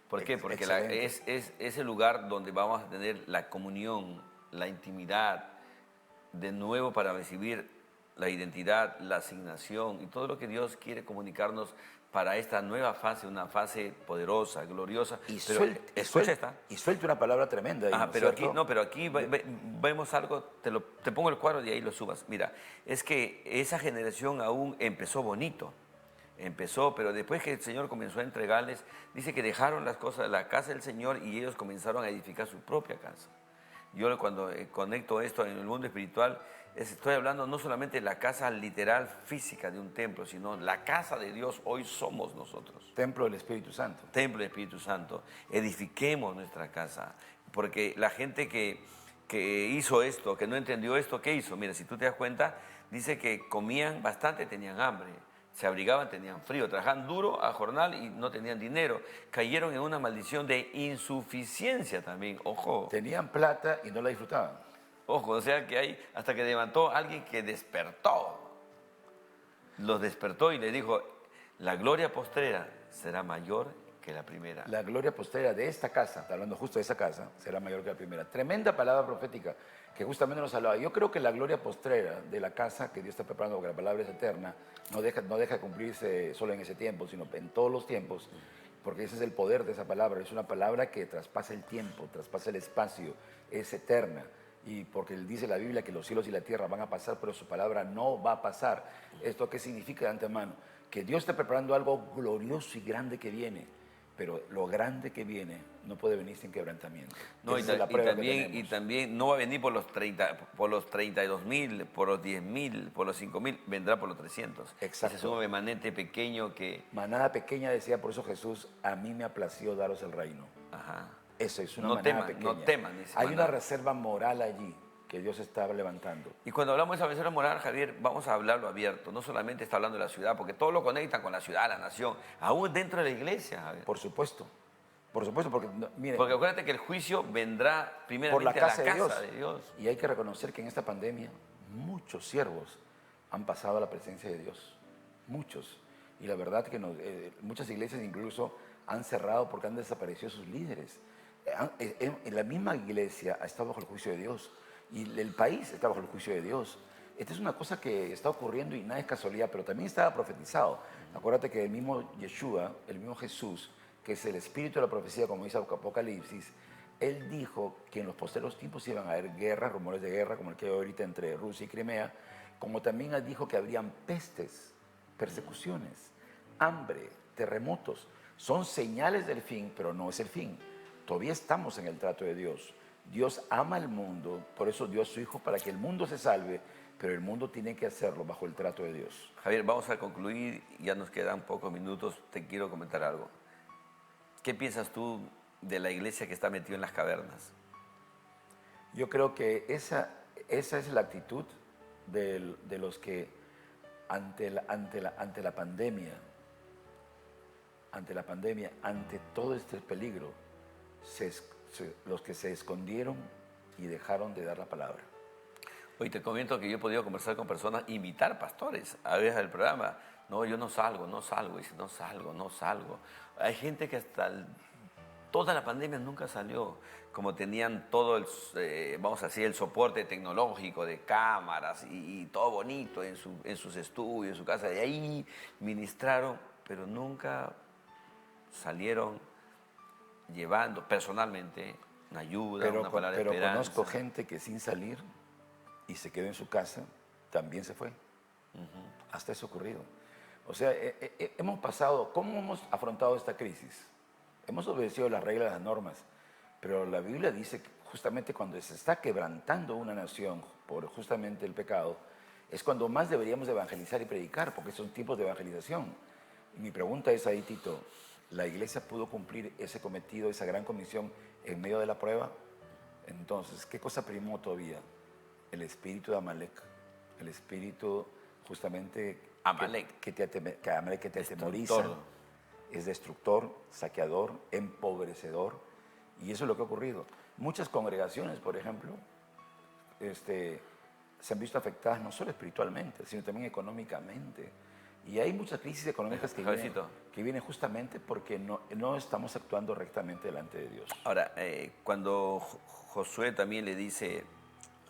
¿Por qué? Porque Excelente. es el lugar donde vamos a tener la comunión, la intimidad, de nuevo para recibir la identidad, la asignación y todo lo que Dios quiere comunicarnos para esta nueva fase, una fase poderosa, gloriosa. Pero escucha esta. Y suelta una palabra tremenda ahí, Ajá, ¿no es pero aquí, cierto? no, pero aquí vemos algo, te pongo el cuadro y ahí lo subas. Mira, es que esa generación aún empezó bonito, empezó, pero después que el Señor comenzó a entregarles, dice que dejaron las cosas de la casa del Señor y ellos comenzaron a edificar su propia casa. Yo cuando conecto esto en el mundo espiritual, estoy hablando no solamente de la casa literal física de un templo, sino la casa de Dios hoy somos nosotros. Templo del Espíritu Santo. Templo del Espíritu Santo. Edifiquemos nuestra casa. Porque la gente que hizo esto, que no entendió esto, ¿qué hizo? Mira, si tú te das cuenta, dice que comían bastante, tenían hambre. Se abrigaban, tenían frío, trabajaban duro a jornal y no tenían dinero. Cayeron en una maldición de insuficiencia también. Ojo. Tenían plata y no la disfrutaban. Ojo, o sea que hay, hasta que levantó alguien que despertó. Los despertó y le dijo, la gloria postrera será mayor que la primera. La gloria postera de esta casa, está hablando justo de esa casa, será mayor que la primera. Tremenda palabra profética que justamente nos hablaba. Yo creo que la gloria postrera de la casa que Dios está preparando, porque la palabra es eterna, no deja de cumplirse solo en ese tiempo, sino en todos los tiempos, porque ese es el poder de esa palabra. Es una palabra que traspasa el tiempo, traspasa el espacio, es eterna. Y porque él dice la Biblia que los cielos y la tierra van a pasar, pero su palabra no va a pasar. ¿Esto qué significa de antemano? Que Dios está preparando algo glorioso y grande que viene, pero lo grande que viene no puede venir sin quebrantamiento. No, Esa es la prueba que y tenemos. también no va a venir por los 32.000, por los 10.000, por los 5.000, vendrá por los 300. Exacto. Ese es un remanente pequeño que... Manada pequeña, decía por eso Jesús, a mí me aplació daros el reino. Ajá. Eso es una No manada teman, pequeña. no teman, dice Hay manada. una reserva moral allí que Dios estaba levantando. Y cuando hablamos de esa reserva moral, Javier, vamos a hablarlo abierto. No solamente está hablando de la ciudad, porque todo lo conecta con la ciudad, la nación, aún dentro de la iglesia, Javier. Por supuesto, porque miren, Porque acuérdate que el juicio vendrá por primeramente la a la casa de Dios. Y hay que reconocer que en esta pandemia muchos siervos han pasado a la presencia de Dios. Muchos. Y la verdad que muchas iglesias incluso han cerrado porque han desaparecido sus líderes. En la misma iglesia está bajo el juicio de Dios. Y el país está bajo el juicio de Dios. Esta es una cosa que está ocurriendo y nada es casualidad, pero también estaba profetizado. Acuérdate que el mismo Yeshua, el mismo Jesús, que es el espíritu de la profecía, como dice Apocalipsis, él dijo que en los posteriores tiempos iban a haber guerras, rumores de guerra, como el que hay ahorita entre Rusia y Crimea, como también él dijo que habrían pestes, persecuciones, hambre, terremotos. Son señales del fin, pero no es el fin. Todavía estamos en el trato de Dios. Dios ama al mundo, por eso dio a su Hijo para que el mundo se salve, pero el mundo tiene que hacerlo bajo el trato de Dios. Javier, vamos a concluir, ya nos quedan pocos minutos, te quiero comentar algo. ¿Qué piensas tú de la iglesia que está metida en las cavernas? Yo creo que esa es la actitud de los que ante la pandemia, ante todo este peligro, los que se escondieron y dejaron de dar la palabra. Hoy te comento que yo he podido conversar con personas, invitar pastores a ver el programa. No, yo no salgo, dice, no salgo. Hay gente que toda la pandemia nunca salió, como tenían todo vamos a decir, el soporte tecnológico de cámaras y todo bonito en sus estudios, en su casa. De ahí ministraron, pero nunca salieron llevando personalmente una ayuda, una palabra de esperanza. Conozco gente que sin salir y se quedó en su casa, también se fue. Hasta eso ha ocurrido. O sea, hemos pasado, ¿cómo hemos afrontado esta crisis? Hemos obedecido las reglas, las normas, pero la Biblia dice que justamente cuando se está quebrantando una nación por justamente el pecado, es cuando más deberíamos evangelizar y predicar, porque son tiempos de evangelización. Y mi pregunta es ahí, Tito, ¿la iglesia pudo cumplir ese cometido, esa gran comisión en medio de la prueba? Entonces, ¿qué cosa primó todavía? El espíritu de Amalek, el espíritu justamente Amalek. que te atemoriza, es destructor, saqueador, empobrecedor, y eso es lo que ha ocurrido. Muchas congregaciones, por ejemplo, se han visto afectadas no solo espiritualmente, sino también económicamente. Y hay muchas crisis económicas que vienen justamente porque no estamos actuando rectamente delante de Dios. Ahora, cuando Josué también le dice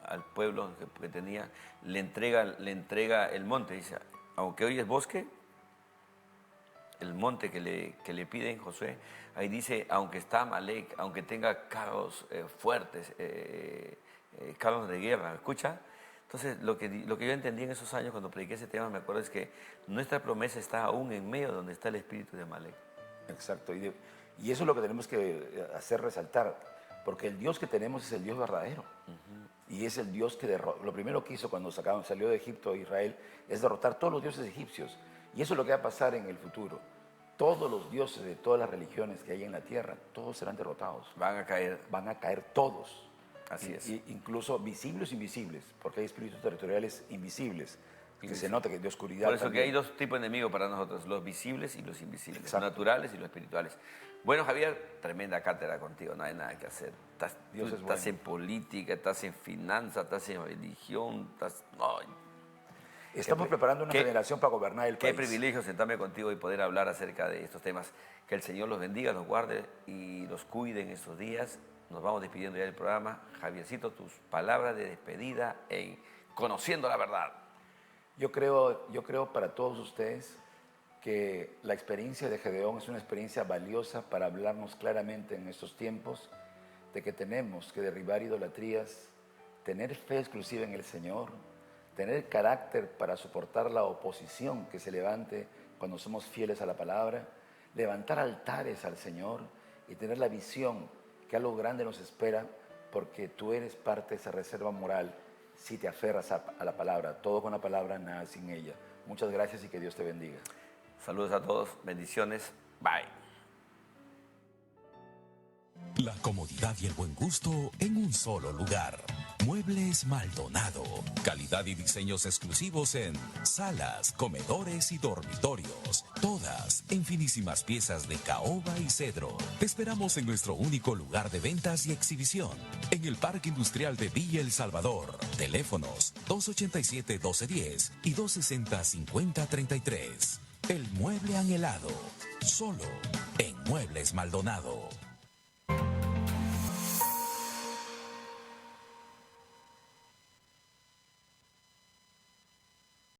al pueblo que tenía, le entrega el monte, dice, aunque hoy es bosque, el monte que le piden Josué, ahí dice, aunque está Amalek, aunque tenga carros fuertes, carros de guerra, ¿escucha? Entonces, lo que yo entendí en esos años cuando prediqué ese tema, me acuerdo, es que nuestra promesa está aún en medio donde está el espíritu de Amalek. Exacto, y eso es lo que tenemos que hacer resaltar, porque el Dios que tenemos es el Dios verdadero. Y es el Dios que lo primero que hizo cuando salió de Egipto Israel es derrotar todos los dioses egipcios. Y eso es lo que va a pasar en el futuro. Todos los dioses de todas las religiones que hay en la tierra, todos serán derrotados. Van a caer. Van a caer todos. Así es. Incluso visibles e invisibles, porque hay espíritus territoriales invisibles, que se nota que de oscuridad. Por eso también. que hay dos tipos de enemigos para nosotros, los visibles y los invisibles, Exacto. Los naturales y los espirituales. Bueno, Javier, tremenda cátedra contigo, no hay nada que hacer. Estás en política, estás en finanzas, estás en religión, Estamos preparando una generación para gobernar el país. Qué privilegio sentarme contigo y poder hablar acerca de estos temas. Que el Señor los bendiga, los guarde y los cuide en estos días. Nos vamos despidiendo ya del programa. Javiercito, tus palabras de despedida en Conociendo la Verdad. Yo creo para todos ustedes que la experiencia de Gedeón es una experiencia valiosa para hablarnos claramente en estos tiempos de que tenemos que derribar idolatrías, tener fe exclusiva en el Señor, tener carácter para soportar la oposición que se levante cuando somos fieles a la palabra, levantar altares al Señor y tener la visión que algo grande nos espera porque tú eres parte de esa reserva moral si te aferras a la palabra, todo con la palabra, nada sin ella. Muchas gracias y que Dios te bendiga. Saludos a todos, bendiciones, bye. La comodidad y el buen gusto en un solo lugar. Muebles Maldonado. Calidad y diseños exclusivos en salas, comedores y dormitorios. Todas en finísimas piezas de caoba y cedro. Te esperamos en nuestro único lugar de ventas y exhibición. En el Parque Industrial de Villa El Salvador. Teléfonos 287-1210 y 260-5033. El mueble anhelado. Solo en Muebles Maldonado.